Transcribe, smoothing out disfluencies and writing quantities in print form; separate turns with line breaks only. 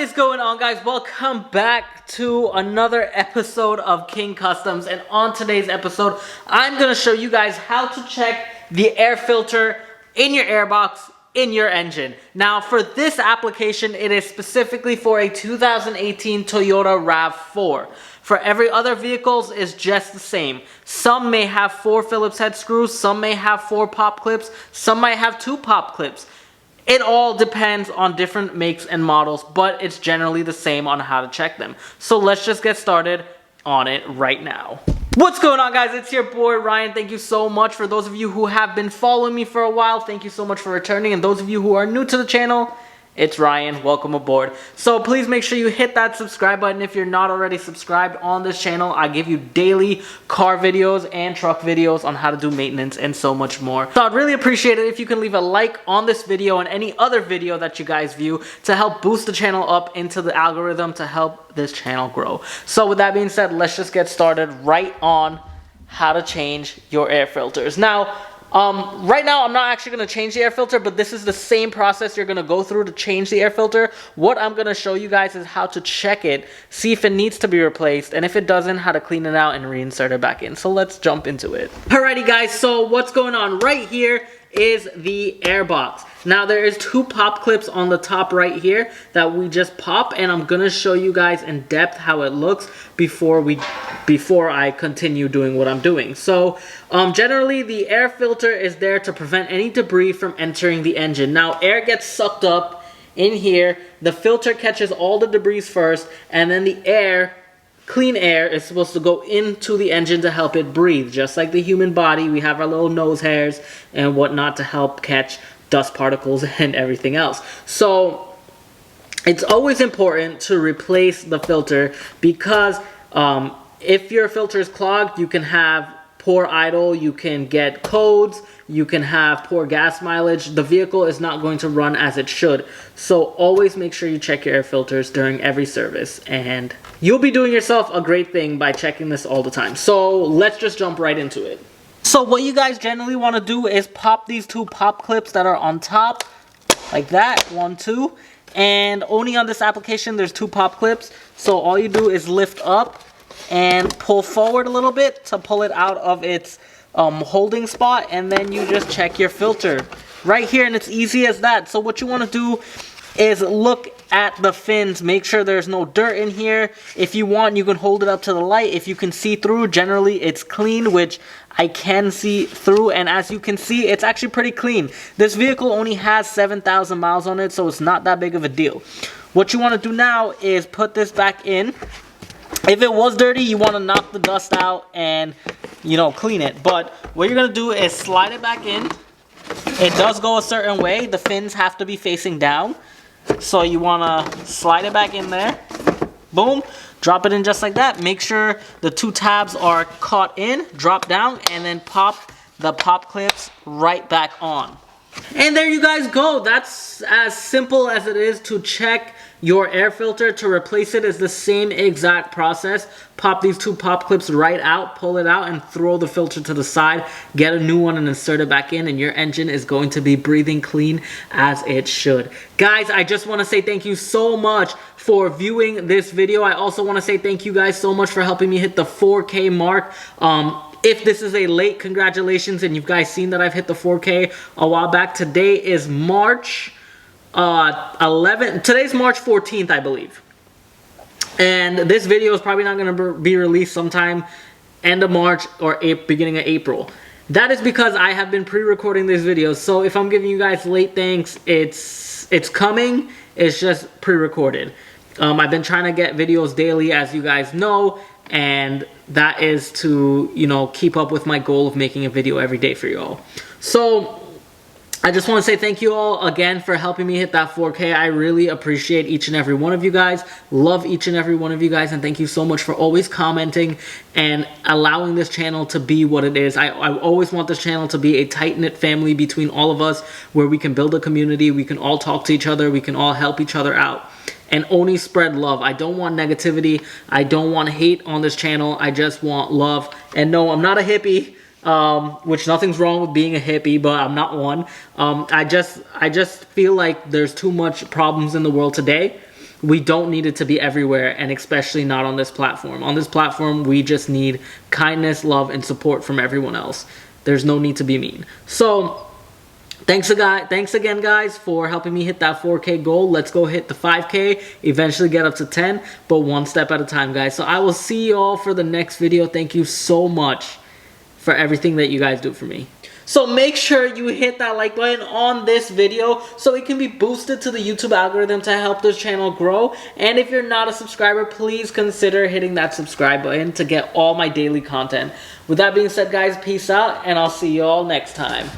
is going on, guys? Welcome back to another episode of King Customs, and on today's episode I'm going to show you guys how to check the air filter in your airbox in your engine. Now for this application, it is specifically for a 2018 Toyota RAV4. For every other vehicles is just the same. Some may have 4 Phillips head screws, some may have 4 pop clips, some might have 2 pop clips. It all depends on different makes and models, but it's generally the same on how to check them. So let's just get started on it right now. What's going on, guys? It's your boy Ryan. Thank you so much. For those of you who have been following me for a while, thank you so much for returning. And those of you who are new to the channel, it's Ryan. Welcome aboard. So please make sure you hit that subscribe button if you're not already subscribed on this channel. I give you daily car videos and truck videos on how to do maintenance and so much more. So I'd really appreciate it if you can leave a like on this video and any other video that you guys view to help boost the channel up into the algorithm to help this channel grow. So with that being said, let's just get started right on how to change your air filters. Now, right now I'm not actually going to change the air filter, but this is the same process you're going to go through to change the air filter. What I'm going to show you guys is how to check it, see if it needs to be replaced, and if it doesn't, how to clean it out and reinsert it back in. So let's jump into it. Alrighty guys, so what's going on right here is the air box. Now there is 2 pop clips on the top right here that we just pop, and I'm gonna show you guys in depth how it looks before I continue doing what I'm doing. So generally the air filter is there to prevent any debris from entering the engine. Now air gets sucked up in here, the filter catches all the debris first, and then the air, clean air, is supposed to go into the engine to help it breathe. Just like the human body, we have our little nose hairs and whatnot to help catch dust particles and everything else. So it's always important to replace the filter because if your filter is clogged, you can have poor idle, you can get codes, you can have poor gas mileage. The vehicle is not going to run as it should. So always make sure you check your air filters during every service, and you'll be doing yourself a great thing by checking this all the time. So let's just jump right into it. So what you guys generally want to do is pop these 2 pop clips that are on top, like that, 1, 2. And only on this application there's 2 pop clips. So all you do is lift up and pull forward a little bit to pull it out of its holding spot, and then you just check your filter right here, and it's easy as that. So what you want to do is look at the fins, make sure there's no dirt in here. If you want, you can hold it up to the light. If you can see through, generally it's clean, which I can see through, and as you can see, it's actually pretty clean. This vehicle only has 7,000 miles on it, so it's not that big of a deal. What you want to do now is put this back in. If it was dirty, you want to knock the dust out and, you know, clean it. But what you're going to do is slide it back in. It does go a certain way. The fins have to be facing down. So you want to slide it back in there. Boom. Drop it in just like that. Make sure the 2 tabs are caught in. Drop down and then pop the pop clips right back on. And there you guys go. That's as simple as it is to check your air filter. To replace it is the same exact process. Pop these 2 pop clips right out, pull it out, and throw the filter to the side. Get a new one and insert it back in, and your engine is going to be breathing clean as it should. Guys, I just want to say thank you so much for viewing this video. I also want to say thank you guys so much for helping me hit the 4K mark. If this is a late, congratulations, and you've guys seen that I've hit the 4K a while back. Today is March 11th. Today's March 14th, I believe. And this video is probably not going to be released sometime end of March or beginning of April. That is because I have been pre-recording these videos. So if I'm giving you guys late thanks, it's coming. It's just pre-recorded. I've been trying to get videos daily, as you guys know, and that is to, you know, keep up with my goal of making a video every day for you all. So I just want to say thank you all again for helping me hit that 4K. I really appreciate each and every one of you guys. Love each and every one of you guys, and thank you so much for always commenting and allowing this channel to be what it is. I always want this channel to be a tight-knit family between all of us, where we can build a community, we can all talk to each other, we can all help each other out, and only spread love. I don't want negativity. I don't want hate on this channel. I just want love. And no, I'm not a hippie. Which nothing's wrong with being a hippie, but I'm not one. I just feel like there's too much problems in the world today, we don't need it to be everywhere, and especially not on this platform. On this platform, we just need kindness, love, and support from everyone else. There's no need to be mean. So thanks again, guys, for helping me hit that 4K goal. Let's go hit the 5K, eventually get up to 10, but one step at a time, guys. So I will see you all for the next video. Thank you so much for everything that you guys do for me. So make sure you hit that like button on this video so it can be boosted to the YouTube algorithm to help this channel grow. And if you're not a subscriber, please consider hitting that subscribe button to get all my daily content. With that being said, guys, peace out, and I'll see you all next time.